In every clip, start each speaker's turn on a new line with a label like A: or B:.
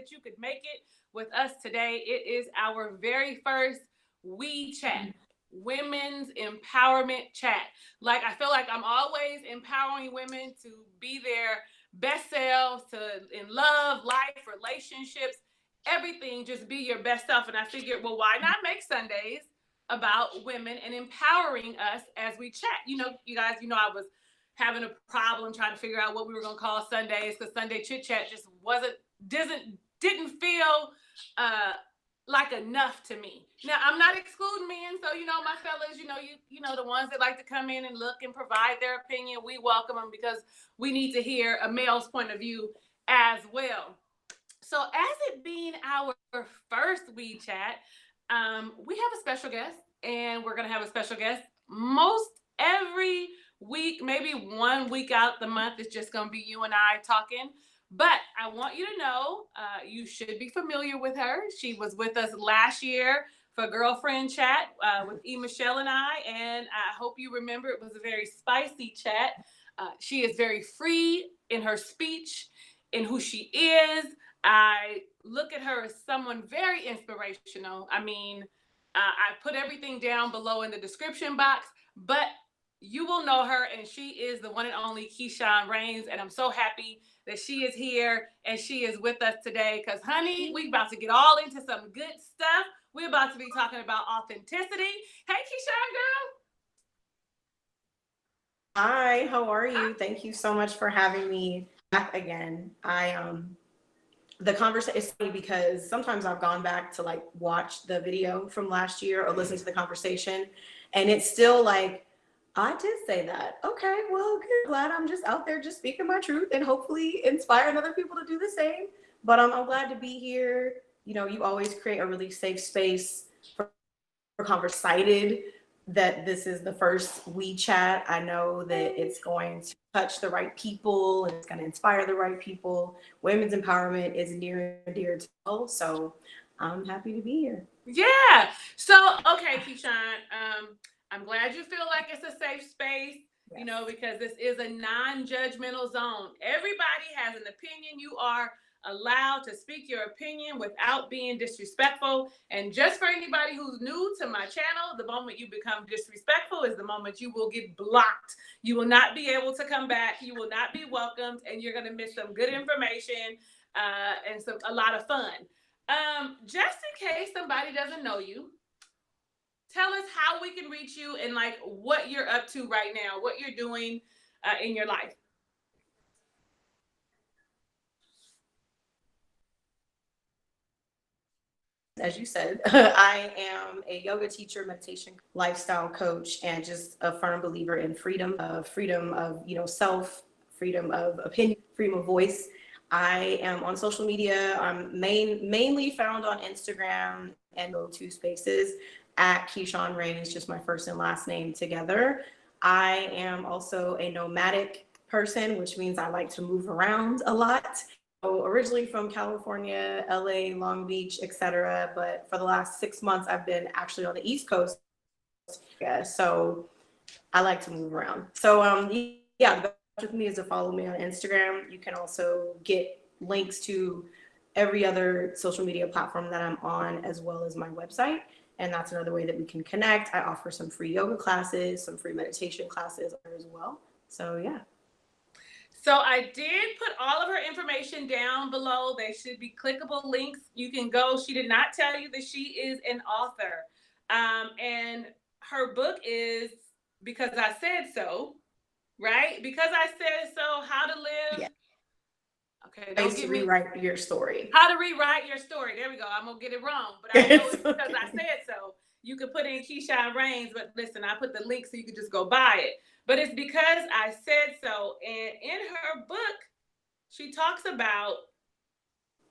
A: that you could make it with us today. It is our very first We Chat, Women's Empowerment Chat. Like, I feel like I'm always empowering women to be their best selves, in love, life, relationships, everything, just be your best self. And I figured, well, why not make Sundays about women and empowering us as we chat? You guys, I was having a problem trying to figure out what we were going to call Sundays, because Sunday chit chat just didn't feel like enough to me. Now, I'm not excluding men, so my fellas, the ones that like to come in and look and provide their opinion, we welcome them, because we need to hear a male's point of view as well. So, as it being our first We Chat, we have a special guest, and we're going to have a special guest most every week. Maybe 1 week out the month, it's just going to be you and I talking. But I want you to know, you should be familiar with her. She was with us last year for Girlfriend Chat with E. Michelle and I, and I hope you remember it was a very spicy chat. She is very free in her speech, in who she is. I look at her as someone very inspirational. I mean, I put everything down below in the description box, but you will know her, and she is the one and only Keisean Raines, and I'm so happy that she is here and she is with us today, because, honey, we about to get all into some good stuff. We're about to be talking about authenticity. Hey, Keisean, girl.
B: Hi, how are you? Thank you so much for having me back again. The conversation is funny because sometimes I've gone back to like watch the video from last year or listen to the conversation, and it's still like, I did say that. Okay, well, good. Glad I'm just out there just speaking my truth and hopefully inspiring other people to do the same. But I'm glad to be here. You always create a really safe space for conversation. That this is the first We Chat. I know that it's going to touch the right people and it's going to inspire the right people. Women's empowerment is near and dear to all, so I'm happy to be here.
A: Yeah. So, okay, Keisean, I'm glad you feel like it's a safe space, yes, because this is a non-judgmental zone. Everybody has an opinion. You are allowed to speak your opinion without being disrespectful. And just for anybody who's new to my channel, the moment you become disrespectful is the moment you will get blocked. You will not be able to come back. You will not be welcomed, and you're going to miss some good information and a lot of fun. Just in case somebody doesn't know you, tell us how we can reach you and like what you're up to right now, what you're doing in your life.
B: As you said, I am a yoga teacher, meditation, lifestyle coach, and just a firm believer in freedom of self, freedom of opinion, freedom of voice. I am on social media. I'm mainly found on Instagram and go to spaces at Keisean Raines, just my first and last name together. I am also a nomadic person, which means I like to move around a lot. So originally from California, LA, Long Beach, etc. But for the last 6 months, I've been actually on the East Coast. Yeah, so I like to move around. So yeah, the best with me is to follow me on Instagram. You can also get links to every other social media platform that I'm on, as well as my website. And that's another way that we can connect. I offer some free yoga classes, some free meditation classes as well. So yeah.
A: So I did put all of her information down below. They should be clickable links. You can go. She did not tell you that she is an author. And her book is Because I Said So, right? Because I Said So, How to Live.
B: Yeah.
A: Okay,
B: don't get me. Rewrite your story.
A: How to rewrite your story. There we go. I'm going to get it wrong. But I know it's Because I Said So. You could put in Keisean Raines, but listen, I put the link so you could just go buy it. But it's Because I Said So. And in her book, she talks about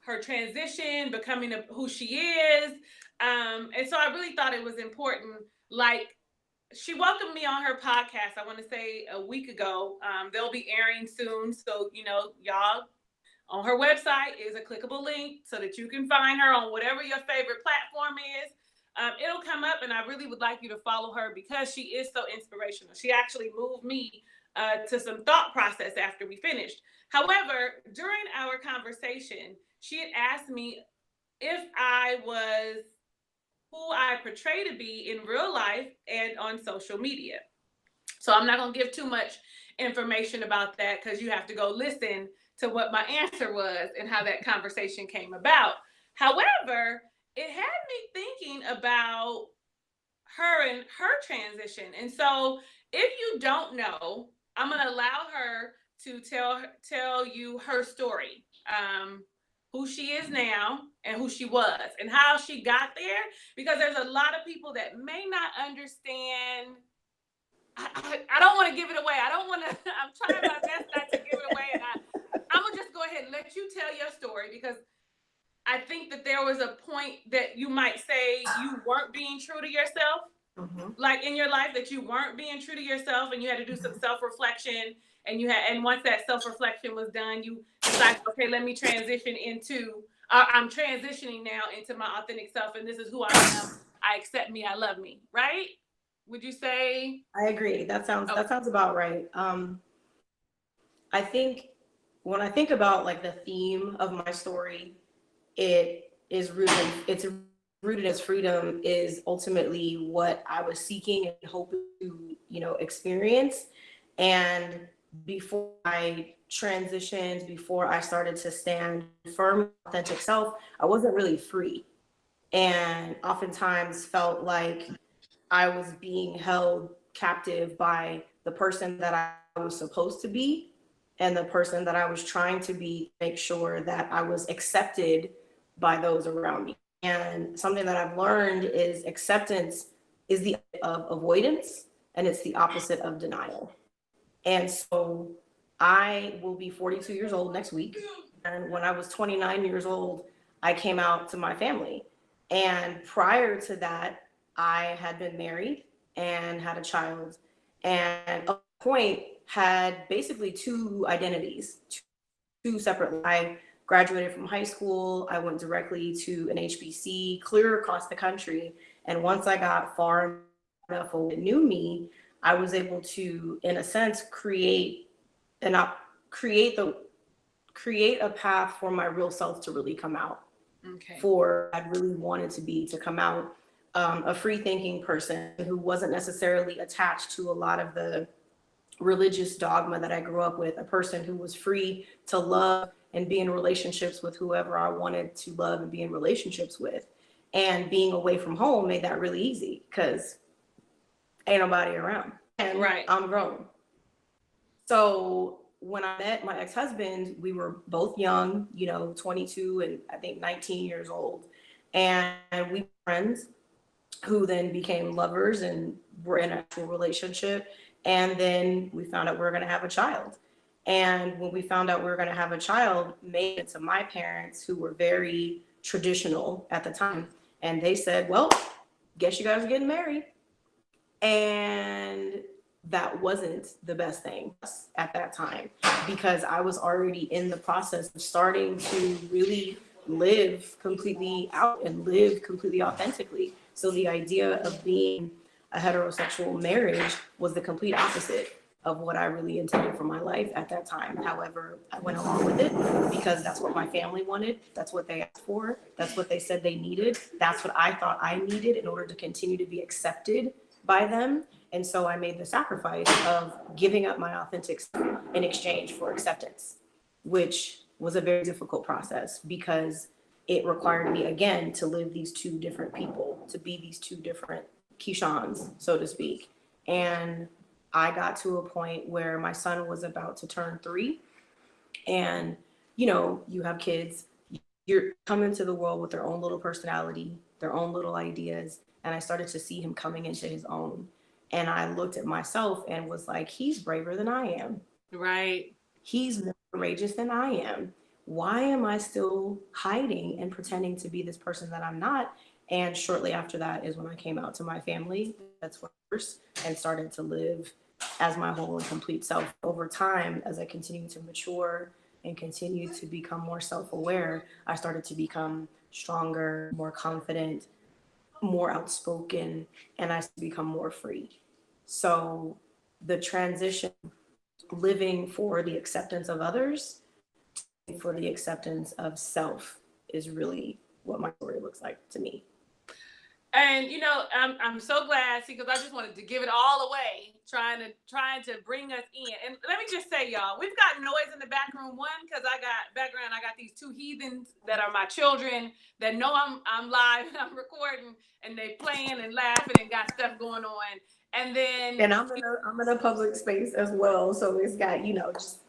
A: her transition, becoming who she is. And so I really thought it was important. Like, she welcomed me on her podcast, I want to say a week ago. They'll be airing soon. So, y'all, on her website is a clickable link so that you can find her on whatever your favorite platform is. It'll come up, and I really would like you to follow her because she is so inspirational. She actually moved me to some thought process after we finished. However, during our conversation, she had asked me if I was who I portray to be in real life and on social media. So I'm not going to give too much information about that because you have to go listen to what my answer was and how that conversation came about. However, it had me thinking about her and her transition. And so if you don't know, I'm going to allow her to tell you her story. Who she is now and who she was and how she got there, because there's a lot of people that may not understand. I don't want to give it away. I don't want to. I'm trying my best not to give it away, and I'm gonna just go ahead and let you tell your story because I think that there was a point that you might say you weren't being true to yourself, like in your life that you weren't being true to yourself, and you had to do some self-reflection, and once that self-reflection was done, you decided, okay, let me transition into. I'm transitioning now into my authentic self, and this is who I am. I accept me. I love me. Right? Would you say?
B: I agree. That sounds about right. I think when I think about like the theme of my story, it's rooted as freedom is ultimately what I was seeking and hoping to, experience. And before I transitioned, before I started to stand firm in authentic self, I wasn't really free. And oftentimes felt like I was being held captive by the person that I was supposed to be and the person that I was trying to be, make sure that I was accepted by those around me. And something that I've learned is acceptance is the of avoidance and it's the opposite of denial. And so I will be 42 years old next week. And when I was 29 years old, I came out to my family. And prior to that, I had been married and had a child. And at a point, had basically two identities, two separate. I graduated from high school. I went directly to an HBC, clear across the country. And once I got far enough away that knew me, I was able to, in a sense, and create the create a path for my real self to really come out.
A: Okay.
B: For I really wanted to be to come out, a free thinking person who wasn't necessarily attached to a lot of the religious dogma that I grew up with, a person who was free to love and be in relationships with whoever I wanted to love and be in relationships with. And being away from home made that really easy because ain't nobody around. And
A: right.
B: I'm grown. So when I met my ex-husband, we were both young, 22 and I think 19 years old. And we were friends who then became lovers and were in an actual relationship. And then we found out we were going to have a child. And when we found out we were going to have a child, made it to my parents, who were very traditional at the time. And they said, well, guess you guys are getting married. And that wasn't the best thing at that time because I was already in the process of starting to really live completely out and live completely authentically. So the idea of being a heterosexual marriage was the complete opposite of what I really intended for my life at that time. However, I went along with it because that's what my family wanted. That's what they asked for. That's what they said they needed. That's what I thought I needed in order to continue to be accepted by them. And so I made the sacrifice of giving up my authentic self in exchange for acceptance, which was a very difficult process because it required me, again, to live these two different people, to be these two different Keiseans, so to speak. And I got to a point where my son was about to turn 3. And, you have kids, you're coming to the world with their own little personality, their own little ideas. And I started to see him coming into his own. And I looked at myself and was like, he's braver than I am.
A: Right.
B: He's more courageous than I am. Why am I still hiding and pretending to be this person that I'm not? And shortly after that is when I came out to my family. That's first, and started to live as my whole and complete self. Over time, as I continued to mature and continue to become more self-aware, I started to become stronger, more confident, more outspoken, and I become more free. So the transition, living for the acceptance of others, for the acceptance of self is really what my story looks like to me.
A: And you know, I'm so glad, see, because I just wanted to give it all away, trying to bring us in. And let me just say, y'all, we've got noise in the back room. One, because I got these two heathens that are my children that know I'm live and I'm recording, and they playing and laughing and got stuff going on. And then
B: I'm in a public space as well, so it's got, you know, just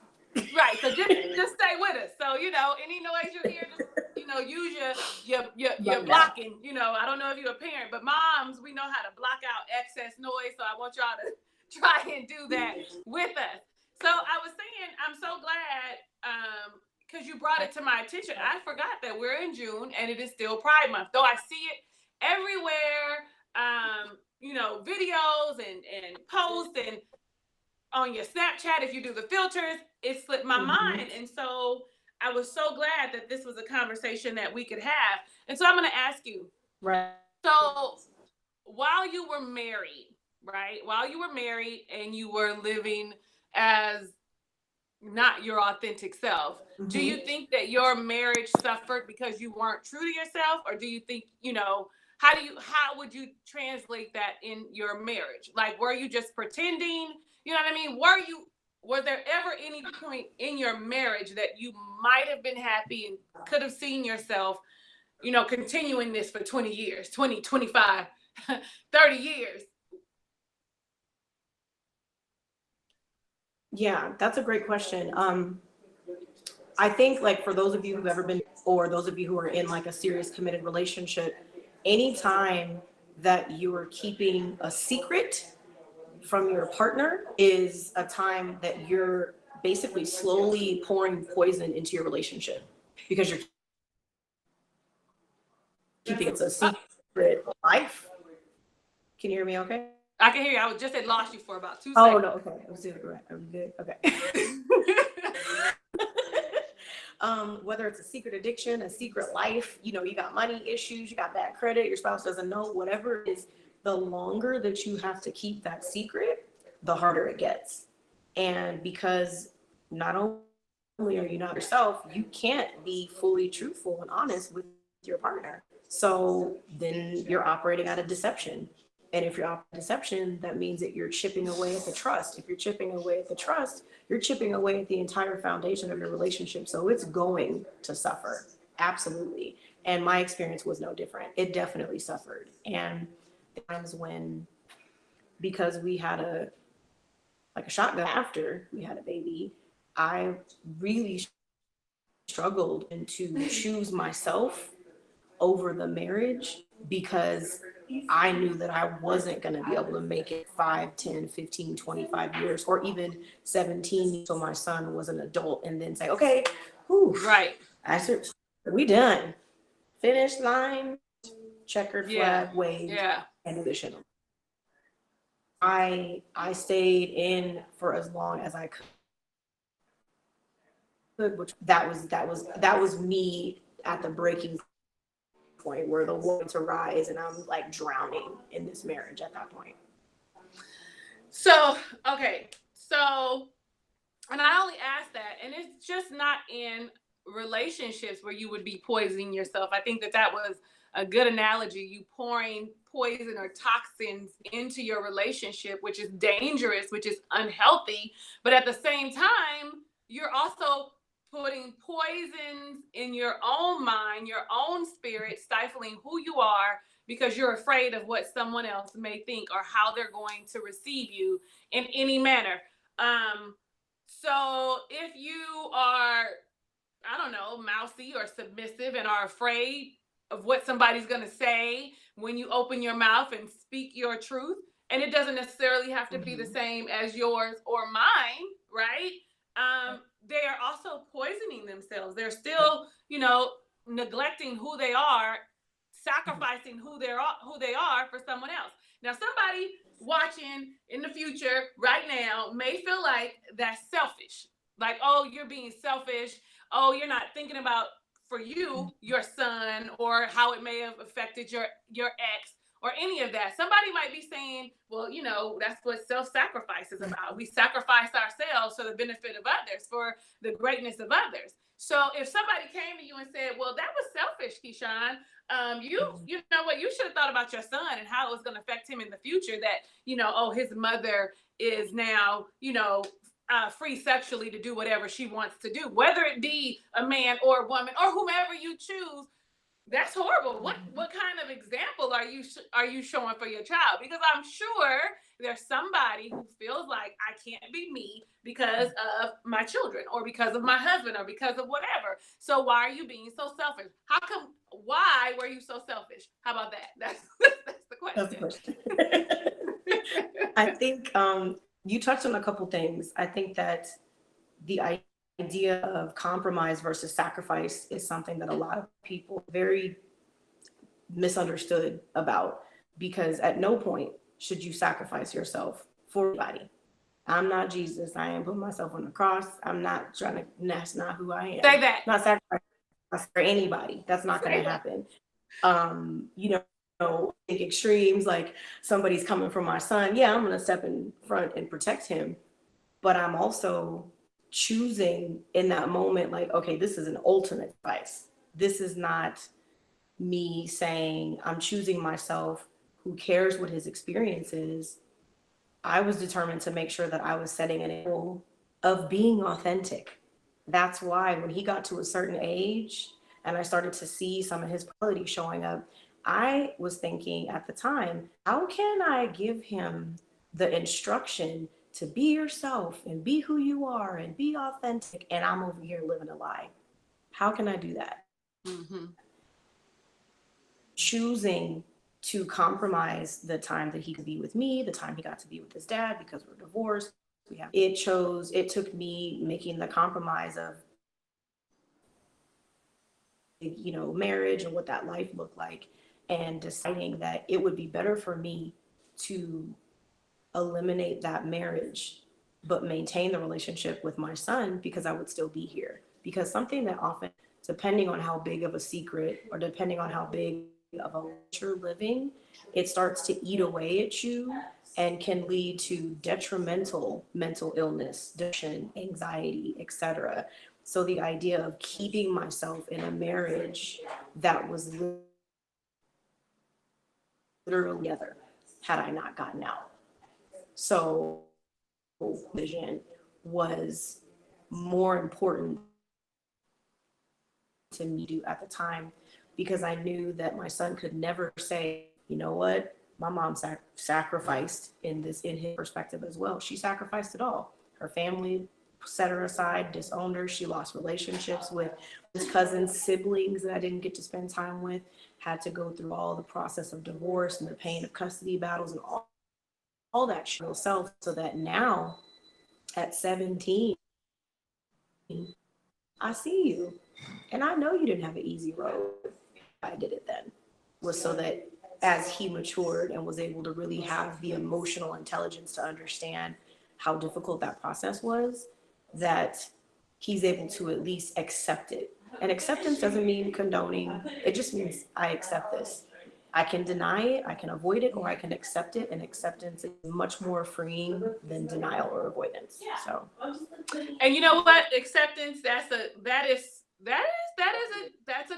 A: right. So just stay with us. So you know, any noise you hear, just use your blocking. You know, I don't know if you're a parent, but moms, we know how to block out excess noise. So I want y'all to try and do that with us. So I was saying, I'm so glad because you brought it to my attention. I forgot that we're in June and it is still Pride Month, though I see it everywhere. Videos and posts and on your Snapchat, if you do the filters, it slipped my mind. And so I was so glad that this was a conversation that we could have. And so I'm going to ask you,
B: right.
A: So while you were married, right? While you were married and you were living as not your authentic self, do you think that your marriage suffered because you weren't true to yourself? Or do you think, how would you translate that in your marriage? Like, were you just pretending? You know what I mean? Was there ever any point in your marriage that you might have been happy and could have seen yourself, continuing this for 20 years, 20, 25, 30 years?
B: Yeah, that's a great question. I think, like, for those of you who've ever been, or those of you who are in like a serious committed relationship, anytime that you are keeping a secret from your partner is a time that you're basically slowly pouring poison into your relationship, because you're keeping it's a secret life. Can you hear me okay?
A: I can hear you. I just had lost you for about 2 seconds.
B: Oh, no, okay. I was doing it right. I'm good. Okay. Whether it's a secret addiction, a secret life, you got money issues, you got bad credit, your spouse doesn't know, whatever it is, the longer that you have to keep that secret, the harder it gets. And because not only are you not yourself, you can't be fully truthful and honest with your partner. So then you're operating out of deception. And if you're operating deception, that means that you're chipping away at the trust. If you're chipping away at the trust, you're chipping away at the entire foundation of your relationship. So it's going to suffer. Absolutely. And my experience was no different. It definitely suffered. And times when, because we had a shotgun after we had a baby, I really struggled to choose myself over the marriage, because I knew that I wasn't going to be able to make it 5, 10, 15, 25 years, or even 17. So my son was an adult, and then say, okay,
A: right.
B: We done. Finish line, checkered flag, wave, and do the shit. I stayed in for as long as I could, which that was me at the breaking point where the water to rise, and I'm like drowning in this marriage at that point.
A: So, okay. So, and I only ask that, and it's just not in relationships where you would be poisoning yourself. I think that was a good analogy. You pouring poison or toxins into your relationship, which is dangerous, which is unhealthy. But at the same time, you're also putting poisons in your own mind, your own spirit, stifling who you are because you're afraid of what someone else may think or how they're going to receive you in any manner. So if you are, I don't know, mousy or submissive and are afraid of what somebody's going to say when you open your mouth and speak your truth, and it doesn't necessarily have to be the same as yours or mine, right? They are also poisoning themselves. They're still, neglecting who they are, sacrificing who they are for someone else. Now, somebody watching in the future right now may feel like that's selfish. Like, oh, you're being selfish. Oh, you're not thinking about for you, your son, or how it may have affected your ex, or any of that. Somebody might be saying, well, you know, that's what self-sacrifice is about. We sacrifice ourselves for the benefit of others, for the greatness of others. So if somebody came to you and said, well, that was selfish, Keisean, you know what, you should have thought about your son and how it was going to affect him in the future, that, you know, oh, his mother is now, you know, free sexually to do whatever she wants to do, whether it be a man or a woman or whomever you choose. That's horrible. What kind of example are you showing for your child? Because I'm sure there's somebody who feels like I can't be me because of my children or because of my husband or because of whatever. So why are you being so selfish? How come? Why were you so selfish? How about that? That's the question.
B: That's the question. I think you touched on a couple things. I think that the idea of compromise versus sacrifice is something that a lot of people very misunderstood about, because at no point should you sacrifice yourself for anybody. I'm not Jesus. I ain't putting myself on the cross. I'm not trying to, that's not who I am.
A: Say that.
B: Not sacrifice for anybody. That's not going to happen. You know, in extremes, like somebody's coming for my son. Yeah, I'm going to step in front and protect him. But I'm also choosing in that moment, like, okay, this is an ultimate advice. This is not me saying I'm choosing myself. Who cares what his experience is? I was determined to make sure that I was setting an example of being authentic. That's why when he got to a certain age and I started to see some of his quality showing up, I was thinking at the time, how can I give him the instruction to be yourself and be who you are and be authentic, and I'm over here living a lie? How can I do that?
A: Mm-hmm.
B: Choosing to compromise the time that he could be with me, the time he got to be with his dad, because we're divorced. It took me making the compromise of, you know, marriage and what that life looked like, and deciding that it would be better for me to eliminate that marriage but maintain the relationship with my son, because I would still be here. Because something that often, depending on how big of a secret or depending on how big of a life you're living, it starts to eat away at you and can lead to detrimental mental illness, depression, anxiety, etc. So the idea of keeping myself in a marriage that was literally together had I not gotten out. So vision was more important to me to do at the time, because I knew that my son could never say, you know what, my mom sacrificed in his perspective as well. She sacrificed it all. Her family set her aside, disowned her. She lost relationships with his cousins, siblings that I didn't get to spend time with, had to go through all the process of divorce and the pain of custody battles and all that shit herself, so that now at 17, I see you. And I know you didn't have an easy road. I did it then, was so that as he matured and was able to really have the emotional intelligence to understand how difficult that process was, that he's able to at least accept it. And acceptance doesn't mean condoning. It just means I accept this. I can deny it, I can avoid it, or I can accept it. And acceptance is much more freeing than denial or avoidance. So,
A: and you know what? Acceptance. That's a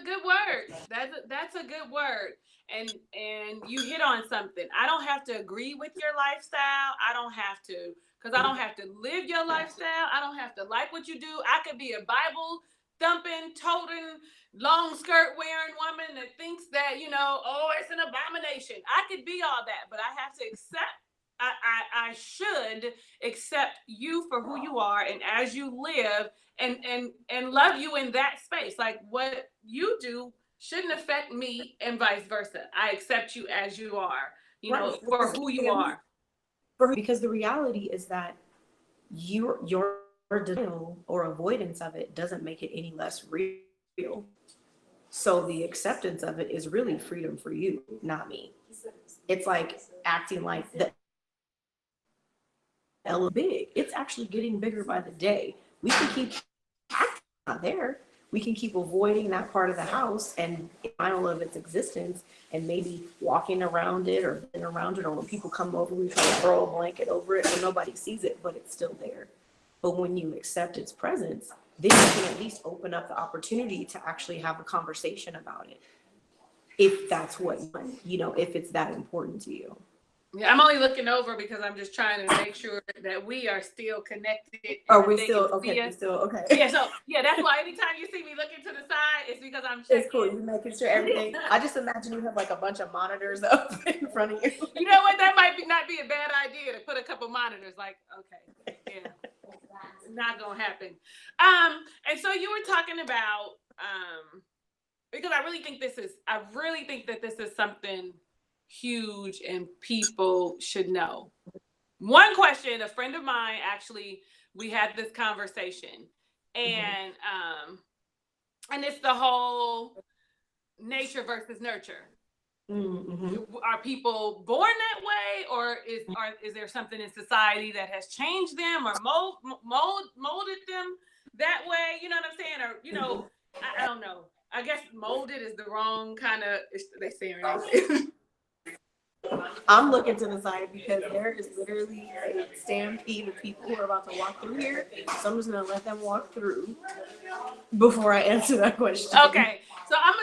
A: good word. That's a good word. And you hit on something. I don't have to agree with your lifestyle. I don't have to live your lifestyle. I don't have to like what you do. I could be a Bible thumping, toting, long skirt wearing woman that thinks that, you know, oh, it's an abomination. I could be all that, but I have to accept. I should accept you for who you are and as you live, and love you in that space. Like what you do shouldn't affect me and vice versa. I accept you as you are, you know, for who you are.
B: Because the reality is that your denial or avoidance of it doesn't make it any less real. So the acceptance of it is really freedom for you, not me. It's like acting like the L big. It's actually getting bigger by the day. We can keep acting not there. we can keep avoiding that part of the house and denial of its existence, and maybe walking around it or being around it, or when people come over, we try to throw a blanket over it so nobody sees it, but it's still there. But when you accept its presence, then you can at least open up the opportunity to actually have a conversation about it. If that's what, you know, if it's that important to you.
A: Yeah, I'm only looking over because I'm just trying to make sure that we are still connected.
B: Are we still okay? We still okay?
A: Yeah, so yeah, that's why anytime you see me looking to the side, it's because I'm checking.
B: It's cool. You're making sure everything. I just imagine you have like a bunch of monitors up in front of you.
A: You know what? That might not be a bad idea to put a couple monitors. Like, okay, yeah, not gonna happen. And so you were talking about because I really think that this is something huge and people should know. One question, a friend of mine, actually, we had this conversation, and it's the whole nature versus nurture. Are people born that way, or is there something in society that has changed them or molded them that way? You know what I'm saying? Or, you know, I don't know. I guess molded is the wrong kind of, they say it.
B: I'm looking to the side because there is literally a stampede of people who are about to walk through here. So I'm just gonna let them walk through before I answer that question.
A: Okay, so I'm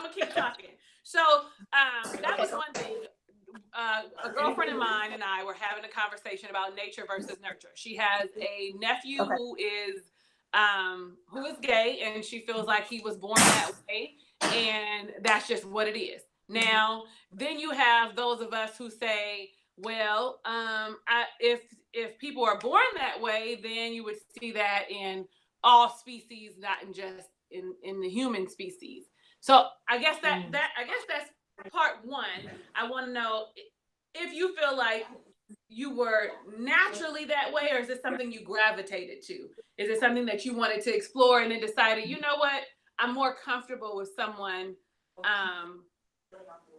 A: gonna keep talking. So that was one thing. A girlfriend of mine and I were having a conversation about nature versus nurture. She has a nephew who is gay, and she feels like he was born that way, and that's just what it is. Now, then you have those of us who say, well, if people are born that way, then you would see that in all species, not in just in the human species. So I guess that's part one. I want to know if you feel like you were naturally that way, or is it something you gravitated to? Is it something that you wanted to explore and then decided, you know what, I'm more comfortable with someone,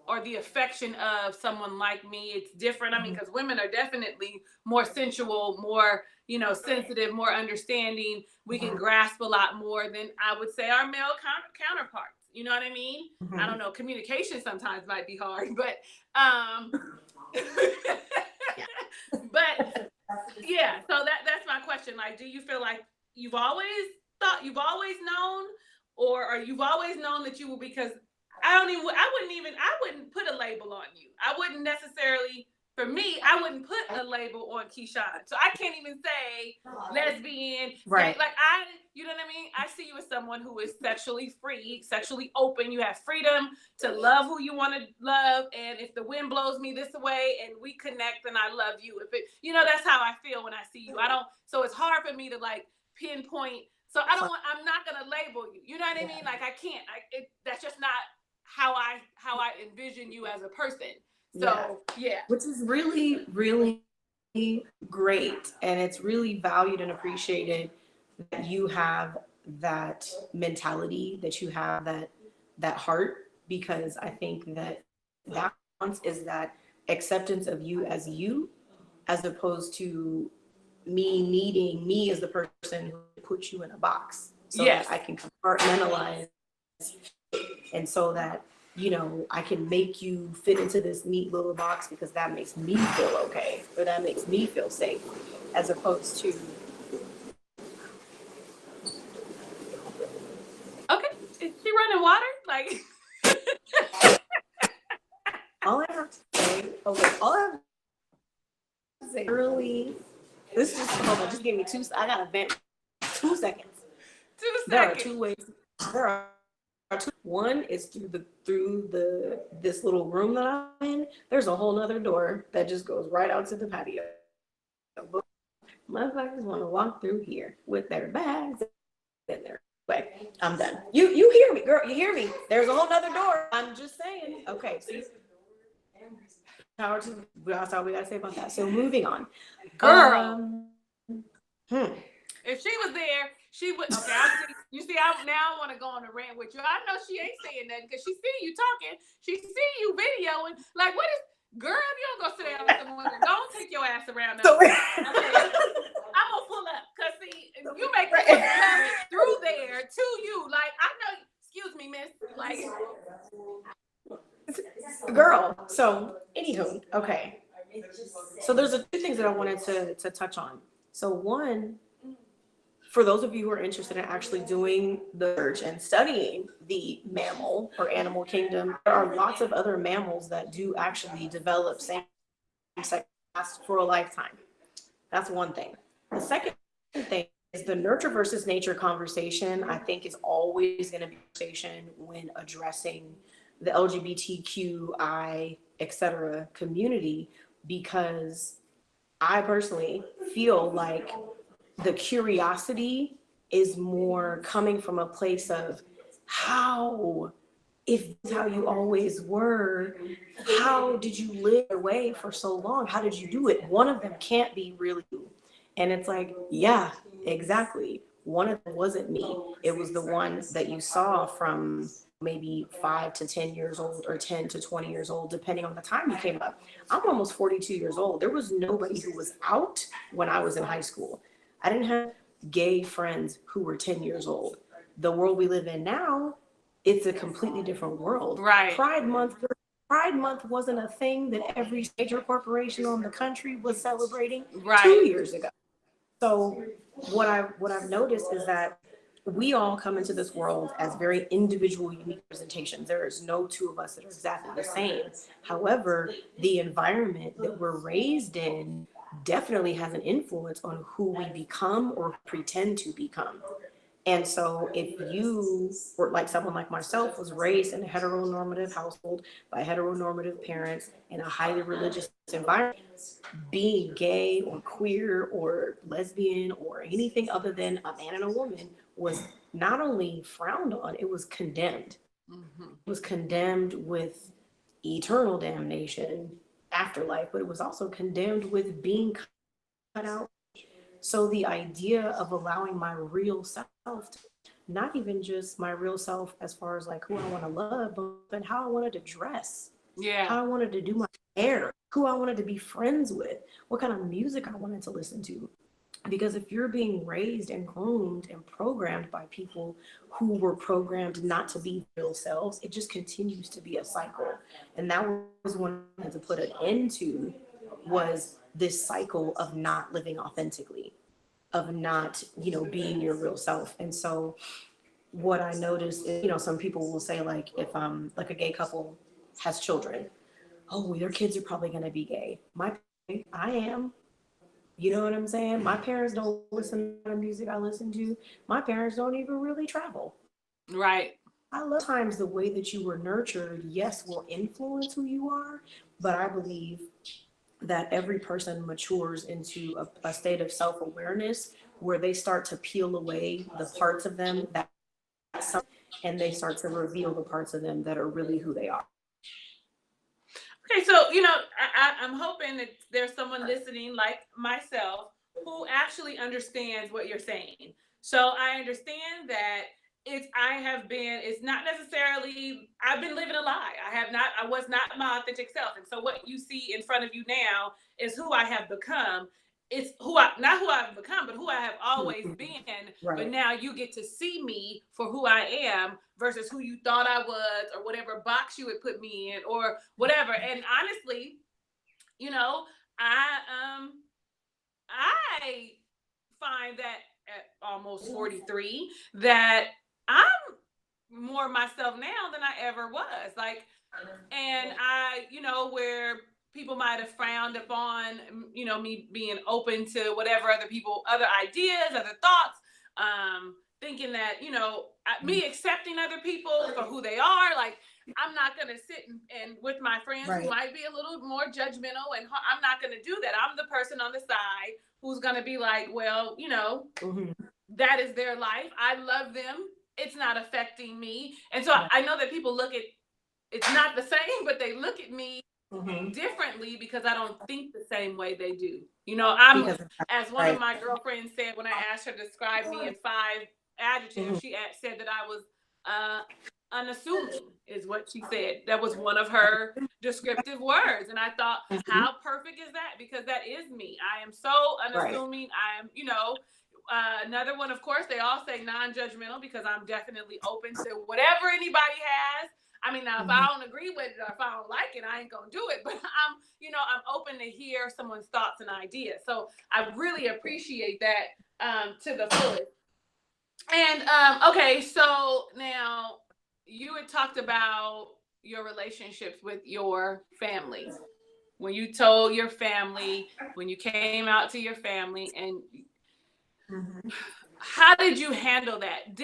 A: or the affection of someone like me? It's different. I mean, because women are definitely more sensual, more, you know, sensitive, more understanding. We can grasp a lot more than I would say our male counterparts. You know what I mean? I don't know. Communication sometimes might be hard, but but yeah. So that's my question. Like, do you feel like you've always known, or you've always known that you will? Because I wouldn't put a label on you. I wouldn't necessarily, for me, I wouldn't put a label on Keisean. So I can't even say lesbian,
B: right?
A: Like you know what I mean? I see you as someone who is sexually free, sexually open. You have freedom to love who you want to love. And if the wind blows me this way and we connect, then I love you. If it, you know, that's how I feel when I see you. So it's hard for me to like pinpoint. So I'm not going to label you. You know what I mean? Like I can't, that's just not how I envision you as a person. So yeah.
B: Which is really, really great. And it's really valued and appreciated that you have that mentality, that you have that heart, because I think that is that acceptance of you, as opposed to me needing me as the person who puts you in a box, so that I can compartmentalize, and so that, you know, I can make you fit into this neat little box because that makes me feel okay, or that makes me feel safe, as opposed to.
A: Okay, is she running water? Like.
B: All I have to say, early. This is hold on. Just give me two. I gotta vent. 2 seconds.
A: 2 seconds.
B: There are two ways. There are two. One is through this little room that I'm in. There's a whole nother door that just goes right out to the patio. Motherfuckers want to walk through here with their bags in their way. I'm done. You hear me, girl? You hear me? There's a whole nother door. I'm just saying. Okay. See. That's all we gotta say about that. So moving on.
A: Girl. If she was there, she would. Okay, I now want to go on a rant with you. I know she ain't saying nothing because she see you talking. She see you videoing. Like, what is, girl? If you don't go sit down with someone, don't take your ass around. Okay. I'm gonna pull up because see, you make me love it through there to you. Like, I know, excuse me, miss. Like,
B: girl. So, anywho, okay. So there's two things that I wanted to touch on. So one, for those of you who are interested in actually doing the research and studying the mammal or animal kingdom, there are lots of other mammals that do actually develop same-sex for a lifetime. That's one thing. The second thing is the nurture versus nature conversation, I think, is always going to be a conversation when addressing the LGBTQI, et cetera, community, because I personally feel like the curiosity is more coming from a place of how, if this is how you always were, how did you live away for so long? How did you do it? One of them can't be really you. And it's like, yeah, exactly. One of them wasn't me. It was the one that you saw from maybe 5 to 10 years old or 10 to 20 years old, depending on the time you came up. I'm almost 42 years old. There was nobody who was out when I was in high school. I didn't have gay friends who were 10 years old. The world we live in now, it's a completely different world.
A: right.
B: Pride Month wasn't a thing that every major corporation in the country was celebrating
A: Right.
B: 2 years ago. So what I've noticed is that we all come into this world as very individual, unique presentations. There is no two of us that are exactly the same. However, the environment that we're raised in definitely has an influence on who we become or pretend to become. And so if you were like someone like myself, was raised in a heteronormative household by heteronormative parents in a highly religious environment, being gay or queer or lesbian or anything other than a man and a woman was not only frowned on, it was condemned.
A: Mm-hmm.
B: It was condemned with eternal damnation, afterlife, but it was also condemned with being cut out. So the idea of allowing my real self, not even just my real self as far as like who I want to love, but how I wanted to dress,
A: Yeah.
B: how I wanted to do my hair, who I wanted to be friends with, what kind of music I wanted to listen to. Because if you're being raised and groomed and programmed by people who were programmed not to be real selves, it just continues to be a cycle. And that was one I had to put an end to, was this cycle of not living authentically, of not, being your real self. And so what I noticed is, some people will say, like, if like a gay couple has children, oh, their kids are probably going to be gay. I am. You know what I'm saying? My parents don't listen to the music I listen to. My parents don't even really travel.
A: Right.
B: I love times the way that you were nurtured, yes, will influence who you are, but I believe that every person matures into a state of self-awareness where they start to peel away the parts of them that, and they start to reveal the parts of them that are really who they are.
A: Okay, so I'm hoping that there's someone listening like myself who actually understands what you're saying. So I understand that it's not necessarily, I've been living a lie. I was not my authentic self. And so what you see in front of you now is who I have become. It's not who I've become, but who I have always been.
B: Right.
A: But now you get to see me for who I am versus who you thought I was, or whatever box you would put me in, or whatever. And honestly, I find that at almost 43 that I'm more myself now than I ever was. Like, and where people might have frowned upon, me being open to whatever other ideas, other thoughts, thinking that, me accepting other people for who they are. Like, I'm not going to sit and with my friends who might be a little more judgmental, and I'm not going to do that. I'm the person on the side who's going to be like, well, that is their life. I love them. It's not affecting me. And so I know that people look at, it's not the same, but they look at me differently because I don't think the same way they do. As one of my girlfriends said, when I asked her to describe me in 5 adjectives, she said that I was unassuming, is what she said. That was one of her descriptive words. And I thought, how perfect is that? Because that is me. I am so unassuming. I am, another one, of course, they all say non-judgmental because I'm definitely open to whatever anybody has. I mean, now if I don't agree with it or if I don't like it, I ain't gonna do it. But I'm open to hear someone's thoughts and ideas. So I really appreciate that to the fullest. And okay, so now you had talked about your relationships with your family. When you told your family, when you came out to your family, and how did you handle that?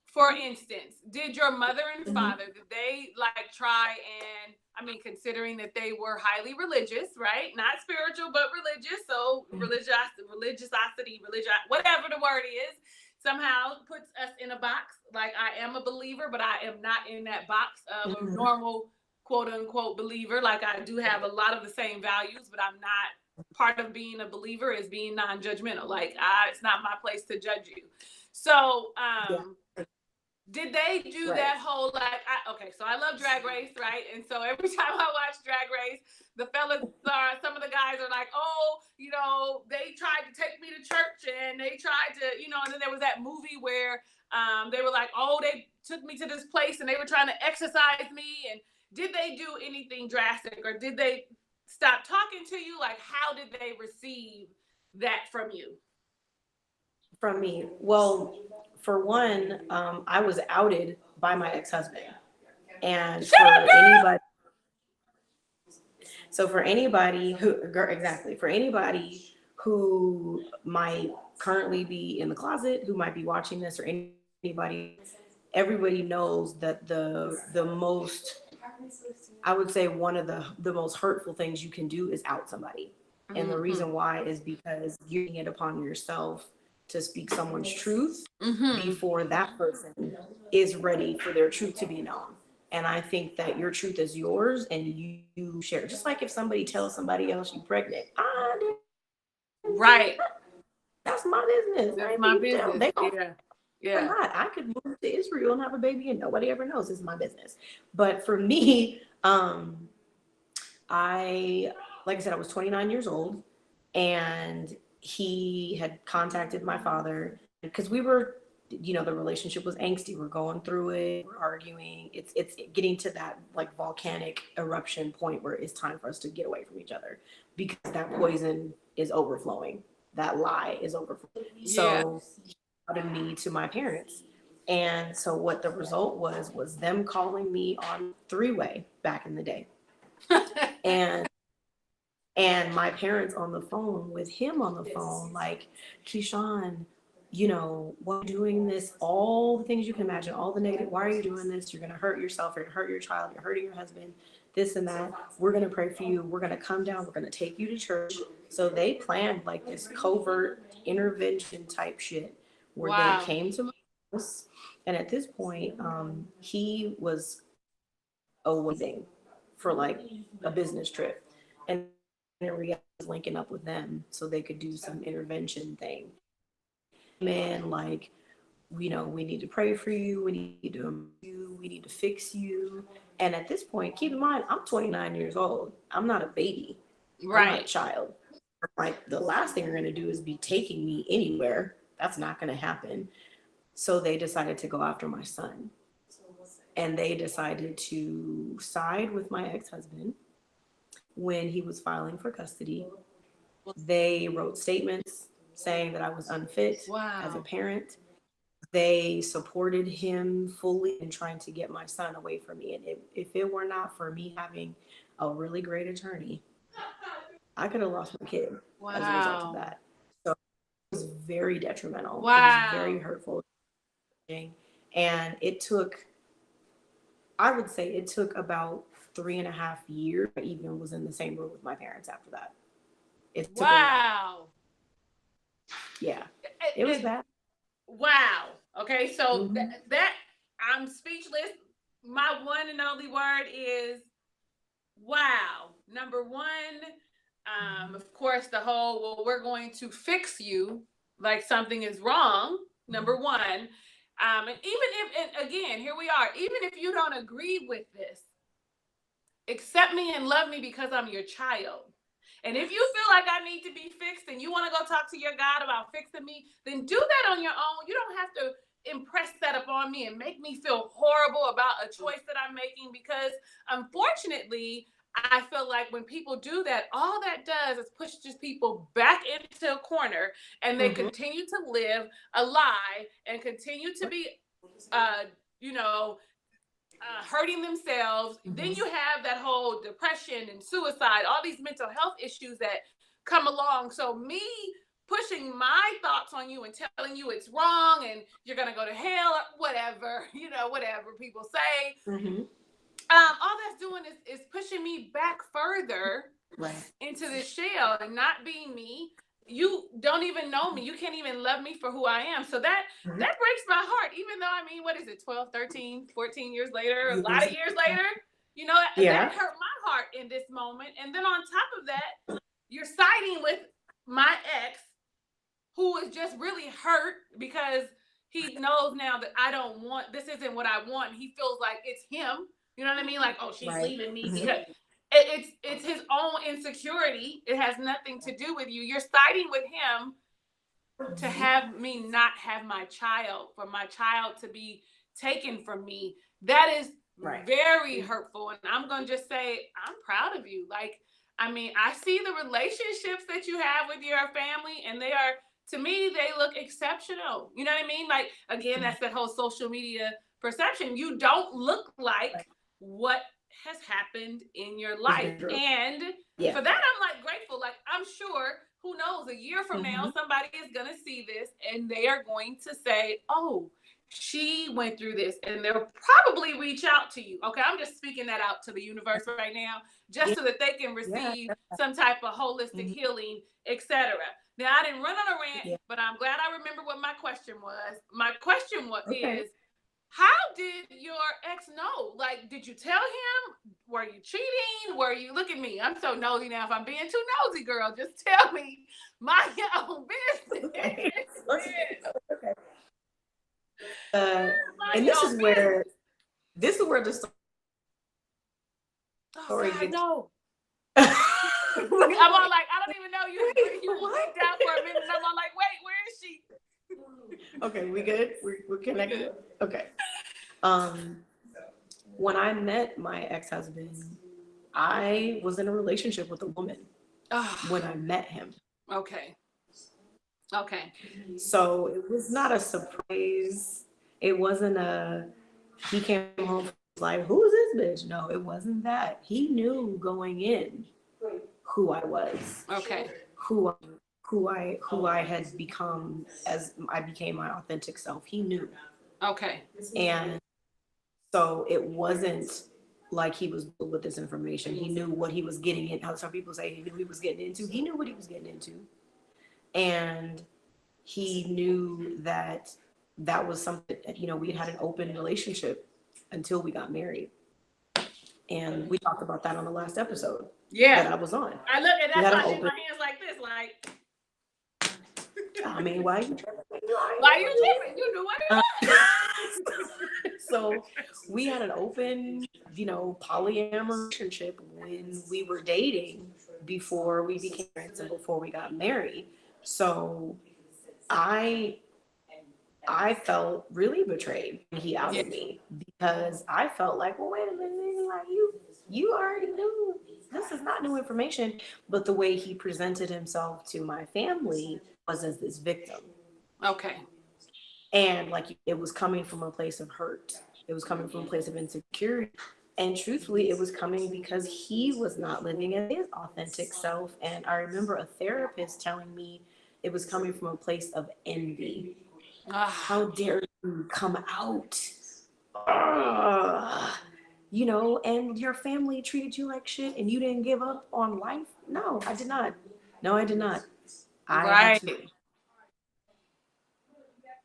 A: For instance, did your mother and father, did they like try and, I mean, considering that they were highly religious, right? Not spiritual, but religious. So religiosity, whatever the word is, somehow puts us in a box. Like I am a believer, but I am not in that box of a normal quote unquote believer. Like I do have a lot of the same values, but I'm not. Part of being a believer is being non-judgmental. Like it's not my place to judge you. So did they do that whole like so I love Drag Race, right? And so every time I watch Drag Race, the fellas some of the guys are like, oh, they tried to take me to church and they tried to, and then there was that movie where they were like, oh, they took me to this place and they were trying to exercise me. And did they do anything drastic, or did they stop talking to you? Like, how did they receive that from you?
B: From me? Well, for one, I was outed by my ex-husband. And for anybody who might currently be in the closet, who might be watching this, or anybody, everybody knows that the most, I would say, one of the most hurtful things you can do is out somebody. And the reason why is because you're taking it upon yourself to speak someone's truth before that person is ready for their truth to be known. And I think that your truth is yours and you share. Just like if somebody tells somebody else you're pregnant,
A: right.
B: That's my business.
A: That's my business.
B: Yeah. Not. I could move to Israel and have a baby and nobody ever knows. It's my business. But for me, I, like I said, I was 29 years old, and he had contacted my father because we were, the relationship was angsty. We're going through it. We're arguing. It's getting to that like volcanic eruption point where it's time for us to get away from each other because that poison is overflowing. That lie is overflowing. Yeah. So he outed me to my parents. And so what the result was them calling me on three-way back in the day. and my parents on the phone with him on the phone, like, Keisean, why are you doing this? All the things you can imagine, all the negative, why are you doing this? You're going to hurt yourself, you're going to hurt your child, you're hurting your husband, this and that. We're going to pray for you. We're going to come down. We're going to take you to church. So they planned like this covert intervention type shit where they came to my house. And at this point, he was away for like a business trip. And in reality, I was linking up with them so they could do some intervention thing. Man, like, we need to pray for you. We need to fix you. And at this point, keep in mind, I'm 29 years old. I'm not a baby. Right. I'm not a child. Like, the last thing you're going to do is be taking me anywhere. That's not going to happen. So they decided to go after my son. And they decided to side with my ex-husband when he was filing for custody. They wrote statements saying that I was unfit as a parent. They supported him fully in trying to get my son away from me. And if it were not for me having a really great attorney, I could have lost my kid as a result of that. So it was very detrimental. It was very hurtful. And I would say it took about 3.5 years. I even was in the same room with my parents after that. It took it was bad.
A: Wow. Okay, so that I'm speechless. My one and only word is wow. Number one, of course, the whole, well, we're going to fix you like something is wrong. Number one. And even if, and again, here we are, even if you don't agree with this, accept me and love me because I'm your child. And if you feel like I need to be fixed and you want to go talk to your God about fixing me, then do that on your own. You don't have to impress that upon me and make me feel horrible about a choice that I'm making, because unfortunately, I feel like when people do that, all that does is pushes people back into a corner, and they continue to live a lie and continue to be, you know, hurting themselves. Then you have that whole depression and suicide, all these mental health issues that come along. So me pushing my thoughts on you and telling you it's wrong and you're going to go to hell or whatever, you know, whatever people say. All that's doing is pushing me back further into this shell and not being me. You don't even know me. You can't even love me for who I am. So that breaks my heart, even though, I mean, what is it, 12, 13, 14 years later, a lot of years later, you know, that hurt my heart in this moment. And then on top of that, you're siding with my ex, who is just really hurt because he knows now that I don't want, this isn't what I want. He feels like it's him. You know what I mean? Like, oh, she's leaving me. Because it's his own insecurity. It has nothing to do with you. You're siding with him to have me not have my child, for my child to be taken from me. That is very hurtful. And I'm going to just say, I'm proud of you. Like, I mean, I see the relationships that you have with your family, and they are, to me, they look exceptional. You know what I mean? Like, again, that's that whole social media perception. You don't look like what has happened in your life. And for that, I'm like grateful. Like, I'm sure, who knows, a year from now, somebody is going to see this and they are going to say, oh, she went through this, and they'll probably reach out to you. Okay, I'm just speaking that out to the universe right now, just so that they can receive some type of holistic healing, etc. Now, I didn't run on a rant, but I'm glad I remember what my question was. My question is, how did your ex know? Like, did you tell him? Were you cheating? Were you, look at me, I'm so nosy now. If I'm being too nosy, girl, just tell me my own business.
B: And this is where the story
A: gets. No. I'm all like, I don't even know you. You looked down for a minute, and I'm all like, wait, where is she?
B: Okay, we good? We're connected? Okay. When I met my ex-husband, I was in a relationship with a woman when I met him.
A: Okay.
B: So it was not a surprise. It wasn't he came home like, who is this bitch? No, it wasn't that. He knew going in who I was.
A: Okay.
B: Who I had become as I became my authentic self. He knew.
A: Okay.
B: And so it wasn't like he was with this information. He knew what he was getting in. How some people say he knew what he was getting into. He knew what he was getting into. And he knew that was something, you know, we had an open relationship until we got married. And we talked about that on the last episode that I was on.
A: I look at that, I did my hands like this, like.
B: I mean, why you
A: tripping? You knew what it was.
B: So we had an open, you know, polyamorous relationship when we were dating before we became parents and before we got married. So I felt really betrayed when he outed me, because I felt like, well, wait a minute, like you already knew. This is not new information. But the way he presented himself to my family was as this victim.
A: Okay.
B: And like, it was coming from a place of hurt. It was coming from a place of insecurity. And truthfully, it was coming because he was not living as his authentic self. And I remember a therapist telling me it was coming from a place of envy. How dare you come out? You know, and your family treated you like shit and you didn't give up on life? No, I did not. I had to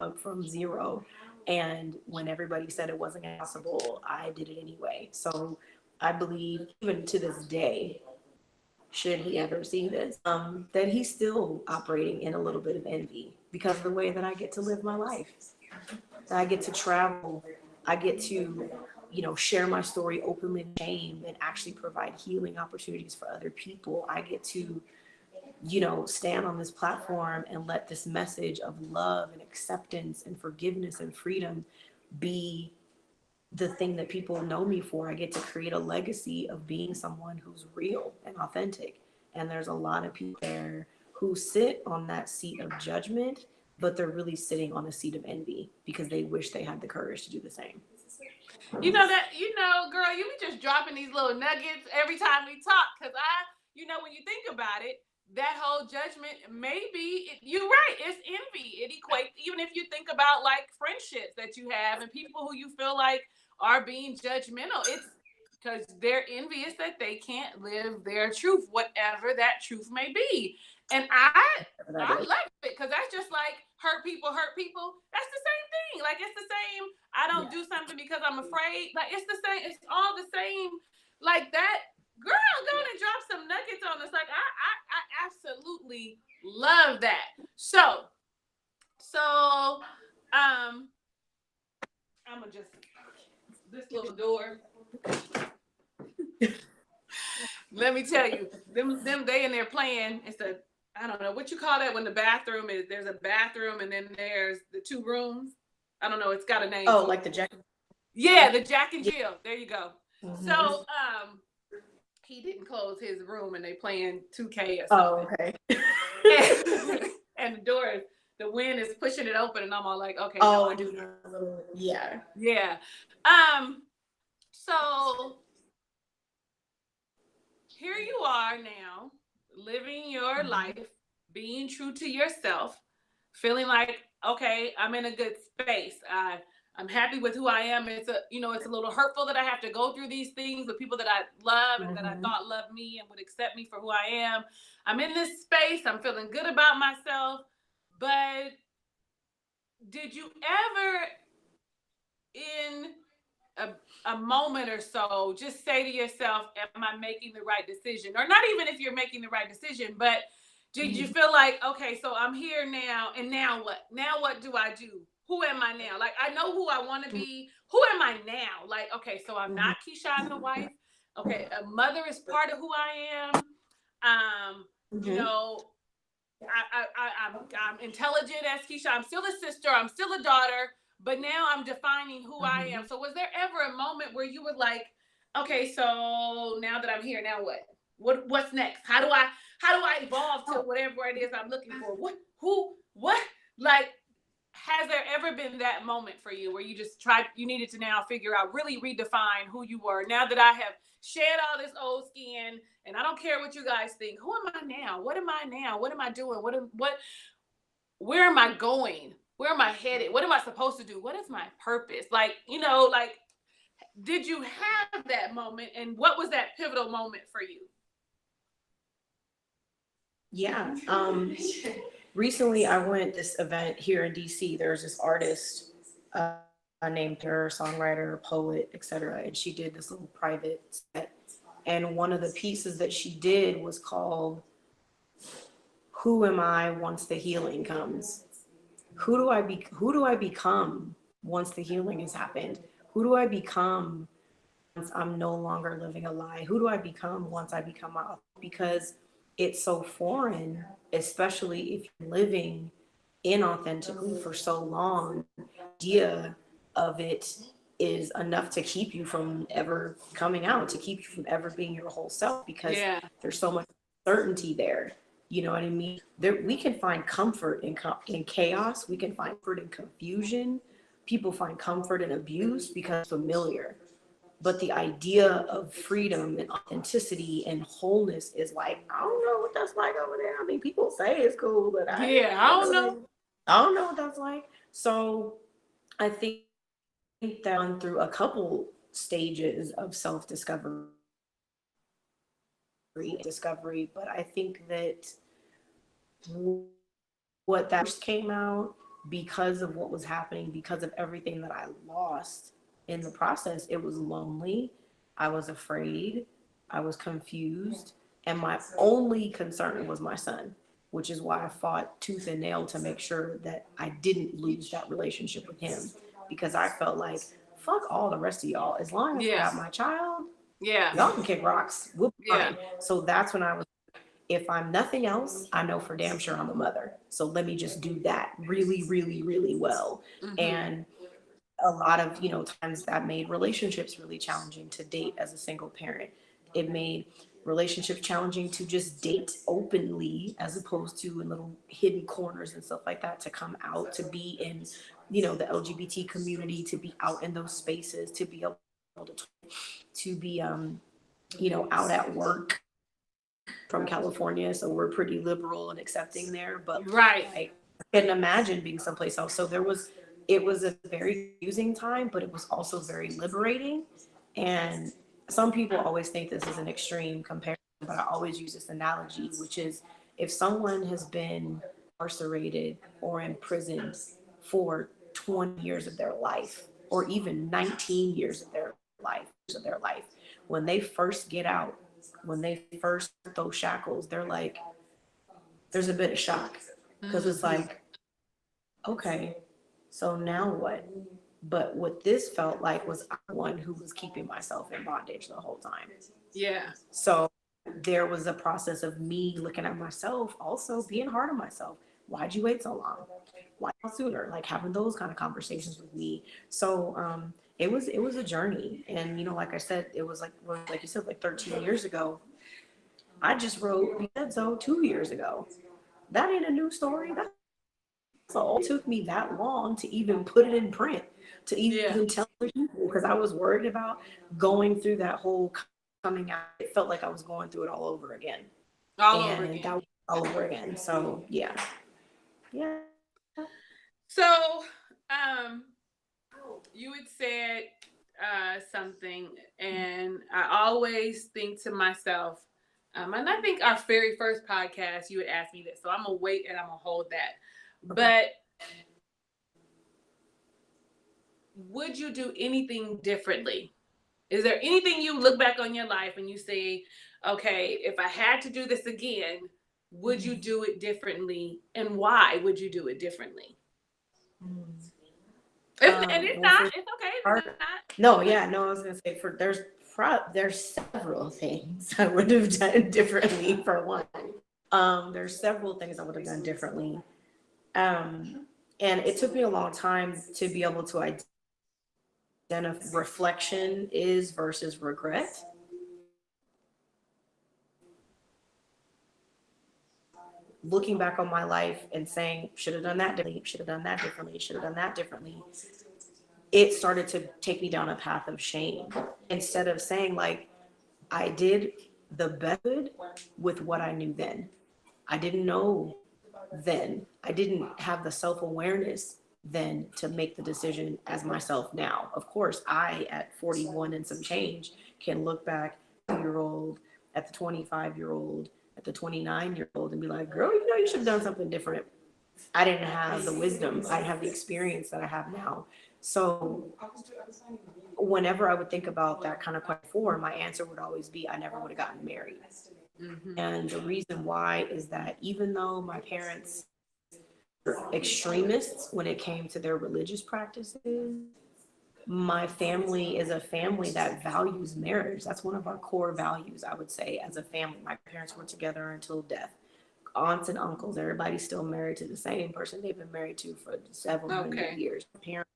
B: up from zero. And when everybody said it wasn't possible, I did it anyway. So I believe, even to this day, should he ever see this, that he's still operating in a little bit of envy because of the way that I get to live my life. I get to travel. I get to share my story openly with shame and actually provide healing opportunities for other people. I get to, stand on this platform and let this message of love and acceptance and forgiveness and freedom be the thing that people know me for. I get to create a legacy of being someone who's real and authentic. And there's a lot of people there who sit on that seat of judgment, but they're really sitting on a seat of envy because they wish they had the courage to do the same.
A: Girl, you be just dropping these little nuggets every time we talk. Cause when you think about it, that whole judgment, you're right, it's envy. It equates, even if you think about like friendships that you have and people who you feel like are being judgmental, it's because they're envious that they can't live their truth, whatever that truth may be. And I love it because that's just like hurt people. That's the same thing. Like it's the same. I don't do something because I'm afraid. Like it's the same. It's all the same. Like that. Girl, go and drop some nuggets on us. Like I absolutely love that. So I'm gonna just this little door. Let me tell you, them they in there playing. I don't know what you call that when the bathroom is. There's a bathroom and then there's the two rooms. I don't know. It's got a name.
B: Oh, like the Jack.
A: Yeah, the Jack and Jill. There you go. Mm-hmm. So he didn't close his room and they playing 2K or something.
B: Oh, okay.
A: and the wind is pushing it open and I'm all like, okay.
B: Oh, I do know. Yeah.
A: Yeah. So here you are now, living your life, being true to yourself, feeling like, okay, I'm in a good space. I'm happy with who I am. It's a little hurtful that I have to go through these things with people that I love and that I thought loved me and would accept me for who I am. I'm in this space. I'm feeling good about myself. But did you ever, in a moment or so, just say to yourself, am I making the right decision? Or not even if you're making the right decision, but did you feel like, okay, so I'm here now, and now what? Now what do I do? Who am I now? Like, I know who I want to be. Who am I now? Like, okay, so I'm not Keisean the wife. Okay, a mother is part of who I am. I'm intelligent as Keisean. I'm still a sister. I'm still a daughter. But now I'm defining who I am. So was there ever a moment where you were like, okay, so now that I'm here, now what? What's next? How do I evolve to whatever it is I'm looking for? What? Like, has there ever been that moment for you where you just you needed to now figure out, really redefine who you were? Now that I have shed all this old skin and I don't care what you guys think, who am I now? What am I now? What am I doing? Where am I going? Where am I headed? What am I supposed to do? What is my purpose? Like, did you have that moment? And what was that pivotal moment for you?
B: Yeah. Recently, I went this event here in DC. There's this artist named her, songwriter, poet, etc. And she did this little private set. And one of the pieces that she did was called "Who Am I Once the Healing Comes?" Who do I become once the healing has happened? Who do I become once I'm no longer living a lie? Who do I become once I become my? Because it's so foreign, especially if you're living inauthentically for so long. The idea of it is enough to keep you from ever coming out, to keep you from ever being your whole self, because there's so much certainty there. You know what I mean? We can find comfort in chaos. We can find comfort in confusion. People find comfort in abuse because it's familiar. But the idea of freedom and authenticity and wholeness is like, I don't know what that's like over there. I mean, people say it's cool, but I don't know. I don't know what that's like. So I think that I've gone through a couple stages of self-discovery, but I think that what that first came out, because of what was happening, because of everything that I lost in the process, it was lonely. I was afraid. I was confused. And my only concern was my son, which is why I fought tooth and nail to make sure that I didn't lose that relationship with him, because I felt like fuck all the rest of y'all. As long as I got my child, y'all can kick rocks. We'll be fine. So that's when I was, if I'm nothing else, I know for damn sure I'm a mother. So let me just do that really, really, really well. And a lot of, times that made relationships really challenging to date as a single parent. It made relationships challenging to just date openly as opposed to in little hidden corners and stuff like that, to come out, to be in, the LGBT community, to be out in those spaces, to be able to be, out at work. From California, so we're pretty liberal and accepting there, but I couldn't imagine being someplace else. So it was a very confusing time, but it was also very liberating. And some people always think this is an extreme comparison, but I always use this analogy, which is if someone has been incarcerated or in prison for 20 years of their life, or even 19 years of their life, when they first get out, when they first put those shackles, they're like, there's a bit of shock, because it's like, okay, so now what? But what this felt like was I'm the one who was keeping myself in bondage the whole time. So there was a process of me looking at myself, also being hard on myself. Why'd you wait so long? Why not sooner? Like having those kind of conversations with me. So it was a journey. And like I said, it was like you said, like 13 years ago. I just wrote so 2 years ago. That ain't a new story. So it took me that long to even put it in print, to even tell people, because I was worried about going through that whole coming out. It felt like I was going through it all over again. All over again. So yeah.
A: So you had said something, and I always think to myself, and I think our very first podcast, you had asked me this, so I'm gonna wait and I'm gonna hold that. Okay. But would you do anything differently? Is there anything you look back on your life and you say, okay, if I had to do this again, would you do it differently, and why would you do it differently? And it's not, it's okay. It's not.
B: No, I was gonna say there's several things I would have done differently. For one, there's several things I would have done differently, and it took me a long time to be able to identify reflection is versus regret. Looking back on my life and saying, should have done that differently, should have done that differently, should have done that differently. It started to take me down a path of shame. Instead of saying, like, I did the best with what I knew then. I didn't know then. I didn't have the self-awareness then to make the decision as myself now. Of course, I, at 41 and some change, can look back at the 2-year-old, at the 25-year-old, at the 29-year-old and be like, girl, you should have done something different. I didn't have the wisdom. I didn't have the experience that I have now. So whenever I would think about that kind of question before, my answer would always be, I never would have gotten married. And the reason why is that even though my parents were extremists when it came to their religious practices, my family is a family that values marriage. That's one of our core values, I would say, as a family. My parents were together until death. Aunts and uncles, everybody's still married to the same person they've been married to for several hundred years. Parents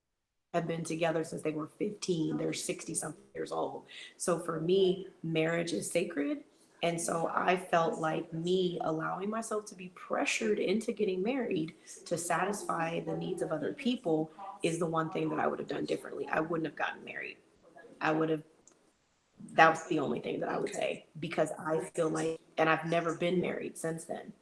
B: have been together since they were 15. They're 60-something years old. So for me, marriage is sacred. And so I felt like me allowing myself to be pressured into getting married to satisfy the needs of other people is the one thing that I would have done differently. I wouldn't have gotten married. That was the only thing that I would say, because I feel like, and I've never been married since then.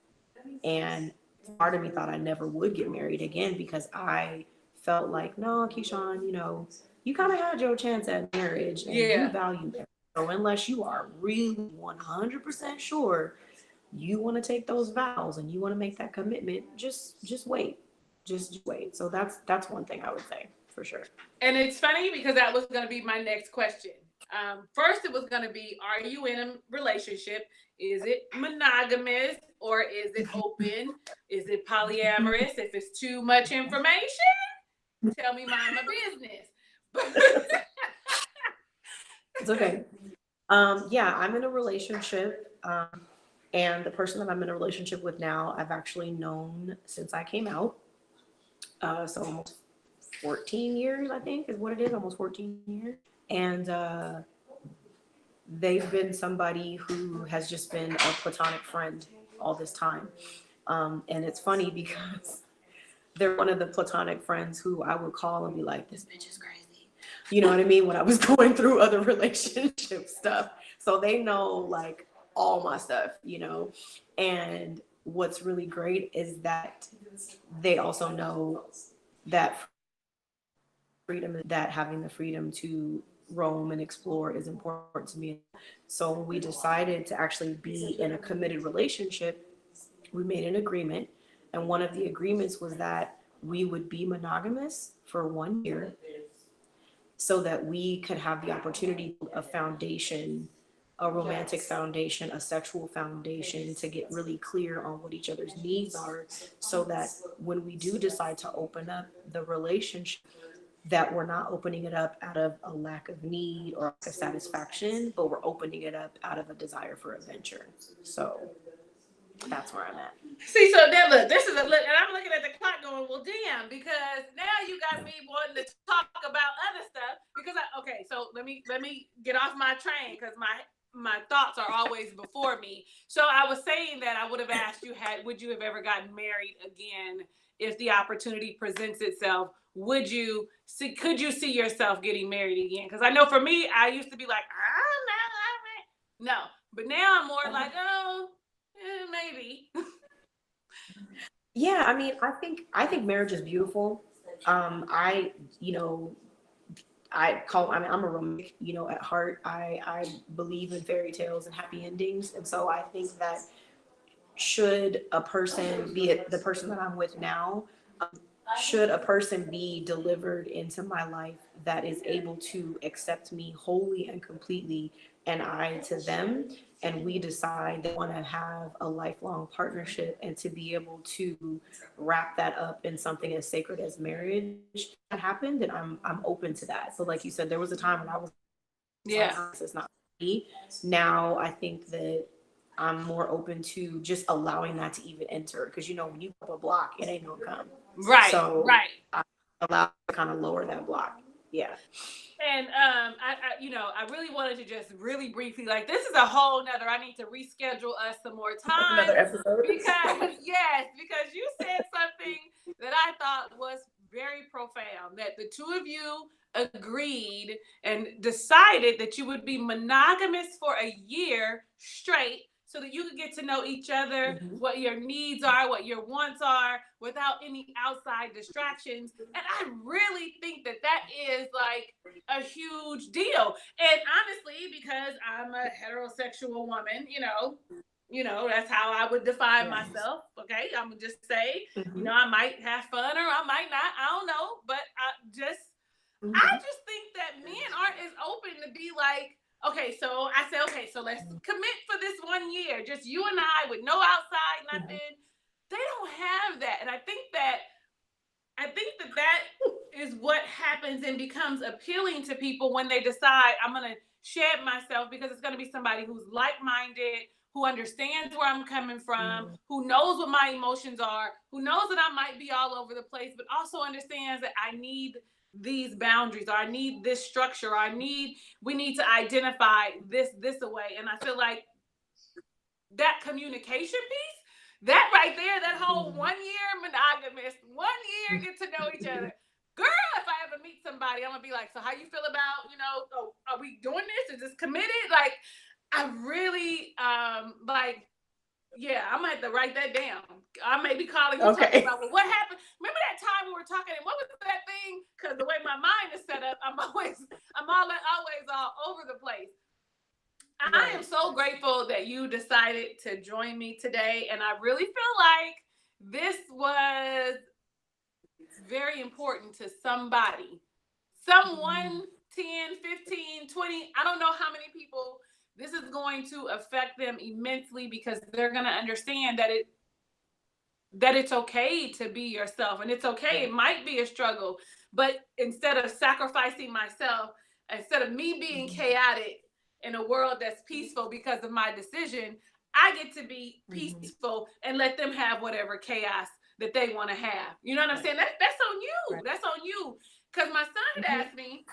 B: And part of me thought I never would get married again, because I felt like, no, Keisean, you kind of had your chance at marriage and you value marriage. So unless you are really 100% sure you want to take those vows and you want to make that commitment, just wait. Just wait. So that's one thing I would say for sure.
A: And it's funny because that was going to be my next question. First, it was going to be, are you in a relationship? Is it monogamous or is it open? Is it polyamorous? If it's too much information, tell me mind my business.
B: It's okay. Yeah, I'm in a relationship. And the person that I'm in a relationship with now, I've actually known since I came out. So almost 14 years, I think, is what it is, almost 14 years. And they've been somebody who has just been a platonic friend all this time. And it's funny because they're one of the platonic friends who I would call and be like, this bitch is crazy. You know what I mean? When I was going through other relationship stuff. So they know like all my stuff, you know? And what's really great is that they also know that freedom, that having the freedom to roam and explore is important to me. So when we decided to actually be in a committed relationship, we made an agreement. And one of the agreements was that we would be monogamous for 1 year so that we could have the opportunity, a foundation, a romantic foundation, a sexual foundation, to get really clear on what each other's needs are, so that when we do decide to open up the relationship, that we're not opening it up out of a lack of need or lack of satisfaction, but we're opening it up out of a desire for adventure. So that's where I'm at.
A: See, so then look, this is a look, and I'm looking at the clock going, well, damn, because now you got me wanting to talk about other stuff. Because okay, so let me get off my train, because my thoughts are always before me. So I was saying that I would have asked you, would you have ever gotten married again if the opportunity presents itself? Could you see yourself getting married again? Because I know for me, I used to be like, no, but now I'm more like, oh, maybe.
B: Yeah, I mean, I think marriage is beautiful. I, you know, I mean, I'm a romantic, you know, at heart. I believe in fairy tales and happy endings. And so I think that should a person, be it the person that I'm with now, should a person be delivered into my life that is able to accept me wholly and completely, and I to them, and we decide they want to have a lifelong partnership, and to be able to wrap that up in something as sacred as marriage, that happened, and I'm open to that. So like you said, there was a time when I was like, this is not me. Now I think that I'm more open to just allowing that to even enter, because you know, when you put a block, it ain't gonna come.
A: Right.
B: So
A: right.
B: I allow to kind of lower that block. Yeah.
A: And I really wanted to just really briefly, like, this is a whole nother, I need to reschedule us some more time.
B: Another episode.
A: Because because you said something that I thought was very profound, that the two of you agreed and decided that you would be monogamous for a year straight, so that you could get to know each other, what your needs are, what your wants are, without any outside distractions. And I really think that that is like a huge deal. And honestly, because I'm a heterosexual woman, that's how I would define myself. Okay, I'm gonna just say, I might have fun or I might not. I don't know, but I just think that men aren't as open to be like, okay, so I said, okay, so let's commit for this 1 year, just you and I, with no outside, nothing. They don't have that, and I think that is what happens and becomes appealing to people when they decide, I'm going to shed myself, because it's going to be somebody who's like-minded, who understands where I'm coming from, who knows what my emotions are, who knows that I might be all over the place, but also understands that I need these boundaries, or I need this structure, or we need to identify this away. And I feel like that communication piece, that right there, that whole 1 year monogamous, 1 year get to know each other. Girl, if I ever meet somebody, I'm gonna be like, so how you feel about, are we doing this? Is this committed? Like, I really I'm gonna have to write that down. I may be calling you talking about, well, what happened? Remember that time we were talking, and what was that thing? Because the way my mind is set up, I'm always all over the place. I am so grateful that you decided to join me today, and I really feel like this was very important to somebody. Someone 10, 15, 20, I don't know how many people this is going to affect them immensely, because they're going to understand that that it's okay to be yourself, and it's okay. It might be a struggle, but instead of sacrificing myself, instead of me being chaotic in a world that's peaceful because of my decision, I get to be peaceful and let them have whatever chaos that they want to have. You know what I'm saying? That's on you. That's on you. Because my son had asked me,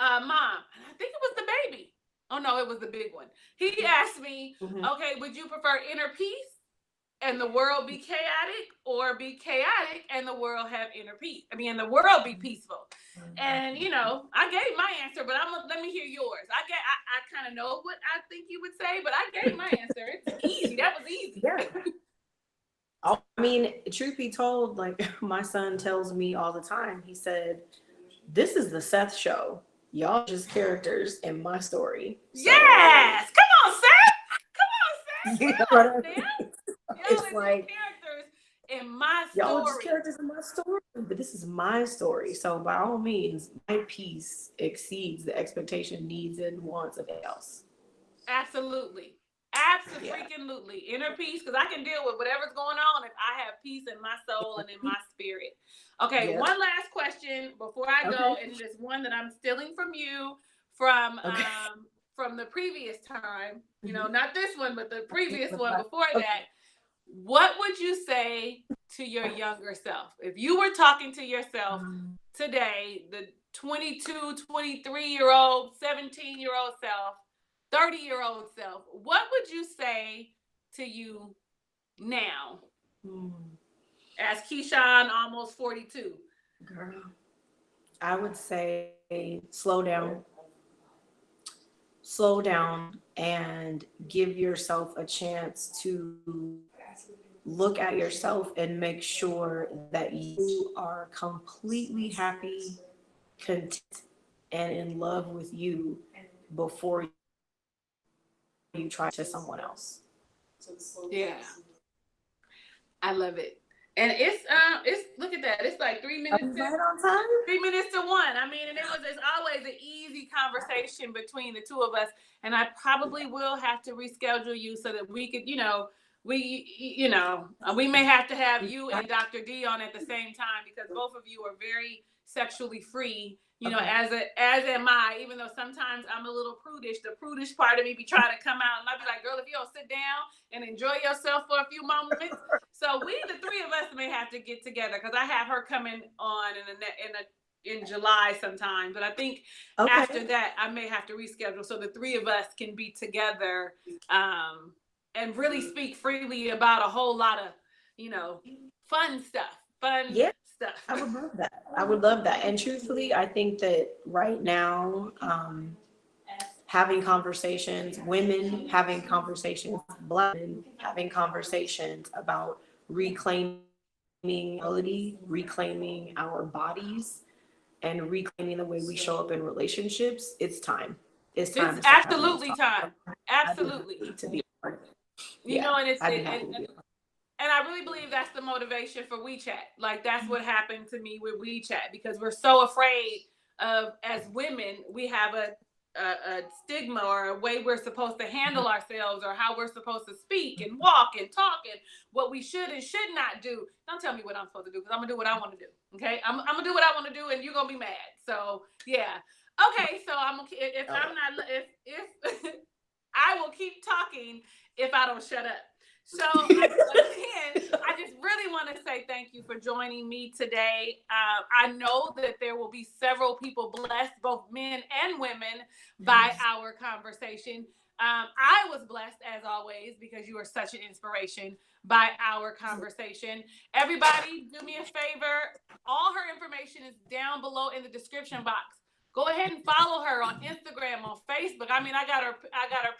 A: Mom, I think it was the baby. Oh no, it was the big one. He asked me, okay, would you prefer inner peace and the world be chaotic, or be chaotic and the world have inner peace? I mean, and the world be peaceful. And you know, I gave my answer, but let me hear yours. I kind of know what I think you would say, but I gave my answer. It's easy. That was easy.
B: Yeah. I mean, truth be told, like my son tells me all the time, he said, "This is the Seth show. Y'all just characters in my story."
A: So, yes, come on, Seth. Come on, Seth.
B: You know what I mean? It's like
A: characters in my story.
B: Y'all just characters in my story, but this is my story. So by all means, my peace exceeds the expectation, needs, and wants of anyone else.
A: Absolutely. Absolutely. Inner peace, because I can deal with whatever's going on if I have peace in my soul and in my spirit. Okay, one last question before I go, and it is one that I'm stealing from you from the previous time. You know, not this one, but the previous one before that. What would you say to your younger self? If you were talking to yourself today, the 22, 23-year-old, 17-year-old self, 30-year-old self, what would you say to you now? As Keisean, almost 42.
B: Girl, I would say slow down. Slow down and give yourself a chance to look at yourself and make sure that you are completely happy, content, and in love with you before you try to someone else.
A: Yeah. I love it. And it's look at that. It's like 3 minutes to,
B: right on time.
A: 3 minutes to 1. I mean, and it's always an easy conversation between the two of us. And I probably will have to reschedule you so that we could, we may have to have you and Dr. D on at the same time, because both of you are very sexually free. You know, as am I, even though sometimes I'm a little prudish. The prudish part of me be trying to come out, and I'll be like, girl, if you don't sit down and enjoy yourself for a few moments. So the three of us may have to get together, because I have her coming on in July sometime. But I think after that, I may have to reschedule so the three of us can be together and really speak freely about a whole lot of, fun stuff. Stuff.
B: I would love that. I would love that. And truthfully, I think that right now, having conversations, women having conversations, Black women having conversations about reclaiming ability, reclaiming our bodies, and reclaiming the way we show up in relationships, it's time. It's time.
A: It's absolutely time. Absolutely.
B: To be a part of it.
A: And I really believe that's the motivation for WeChat. Like, that's what happened to me with WeChat, because we're so afraid of, as women, we have a stigma or a way we're supposed to handle ourselves, or how we're supposed to speak and walk and talk, and what we should and should not do. Don't tell me what I'm supposed to do, because I'm going to do what I want to do. Okay? I'm going to do what I want to do, and you're going to be mad. So, yeah. Okay, so if I will keep talking if I don't shut up. So again, I just really want to say thank you for joining me today. I know that there will be several people blessed, both men and women, by our conversation. I was blessed, as always, because you are such an inspiration by our conversation. Everybody, do me a favor. All her information is down below in the description box. Go ahead and follow her on Instagram, on Facebook. I mean, I got her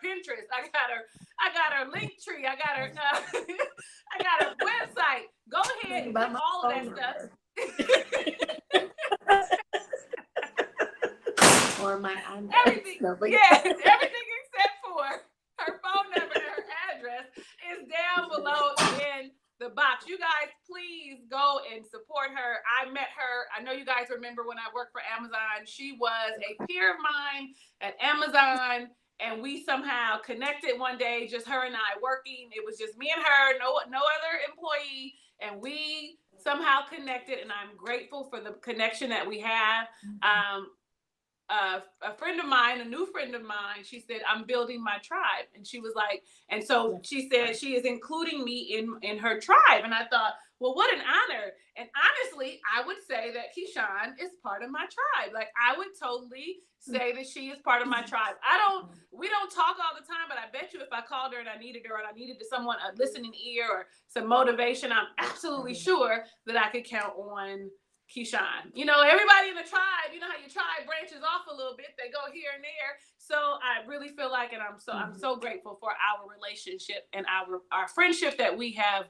A: Pinterest. I got her Linktree. I got her website. Go ahead and put all of that stuff.
B: Or my
A: everything. Yes, everything except for her phone number and her address is down below in the box. You guys, please go and support her. I met her. I know you guys remember when I worked for Amazon. She was a peer of mine at Amazon, and we somehow connected one day, just her and I working. It was just me and her, no other employee, and we somehow connected, and I'm grateful for the connection that we have. A friend of mine, a new friend of mine, she said, I'm building my tribe. And she was like, and so she said she is including me in her tribe. And I thought, well, what an honor. And honestly, I would say that Keisean is part of my tribe. Like, I would totally say that she is part of my tribe. We don't talk all the time, but I bet you if I called her and I needed her and I needed someone, a listening ear or some motivation, I'm absolutely sure that I could count on Keisean. You know, everybody in the tribe, you know how your tribe branches off a little bit, they go here and there. So I really feel like, and I'm so grateful for our relationship and our friendship that we have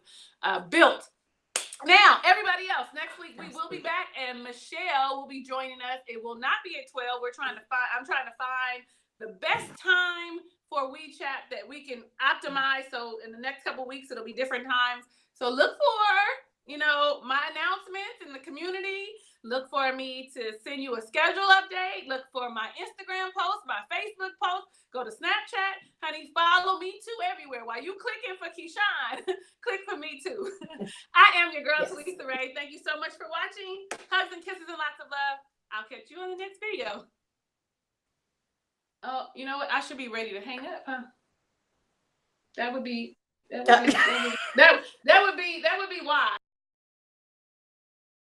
A: built. Now, everybody else, next week we will be back, and Michelle will be joining us. It will not be at 12. I'm trying to find the best time for WeChat that we can optimize. So in the next couple of weeks, it'll be different times. So look for, you know, my announcements in the community. Look for me to send you a schedule update. Look for my Instagram post, my Facebook post. Go to Snapchat. Honey, follow me too everywhere. While you clicking for Keisean, click for me too. I am your girl, Talisa Rae. Thank you so much for watching. Hugs and kisses and lots of love. I'll catch you on the next video. Oh, you know what? I should be ready to hang up, huh? That would be